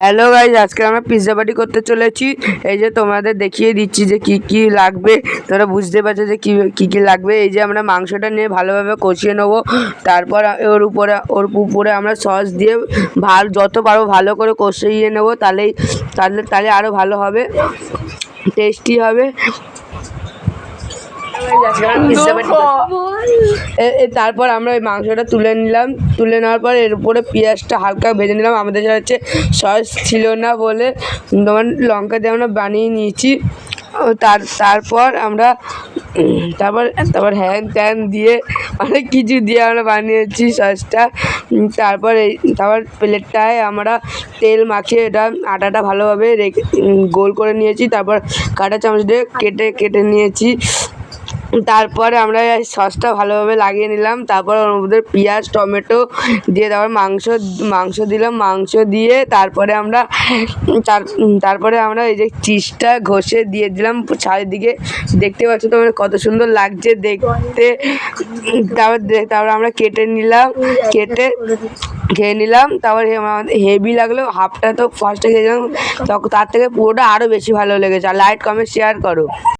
Hello guys, আজকে আমরা pizza party করতে চলেছি। এই যে তোমাদের দেখিয়ে দিচ্ছি যে কি কি লাগবে, তোমরা বুঝতে পারছো যে কি কি লাগবে। এই যে আমরা মাংসটা নিয়ে ভালোভাবে কষিয়ে নেবো, তারপর ওর উপরে আমরা সস দিয়ে যত পারবো ভালো করে কষিয়ে নেবো, তাহলে আরও ভালো হবে, টেস্টি হবে। তারপর আমরা ওই মাংসটা তুলে নিলাম, তুলে নেওয়ার পর এর উপরে পেঁয়াজটা হালকা ভেজে নিলাম। আমাদের হচ্ছে সস ছিল না বলে তোমার লঙ্কা দিয়ে আমরা বানিয়ে নিয়েছি। তারপর আমরা তারপর হ্যান ত্যান দিয়ে অনেক কিছু দিয়ে আমরা বানিয়েছি সসটা। তারপর প্লেটটায় আমরা তেল মাখিয়ে আটাটা ভালোভাবে গোল করে নিয়েছি। তারপর কাঁটা চামচ দিয়ে কেটে নিয়েছি। তারপরে আমরা সসটা ভালোভাবে লাগিয়ে নিলাম। তারপর ওর মধ্যে পেঁয়াজ টমেটো দিয়ে তারপর মাংস দিলাম। মাংস দিয়ে তারপরে আমরা এই যে চিজটা ঘষে দিয়ে দিলাম চারিদিকে। দেখতে পাচ্ছ তোমরা কত সুন্দর লাগছে দেখতে। তারপর আমরা খেয়ে নিলাম। তারপর হেভি লাগলো। হাফটা তো ফার্স্টে খেয়েছিলাম, তার থেকে পুরোটা আরও বেশি ভালো লেগেছে। আর লাইক কমেন্ট শেয়ার করো।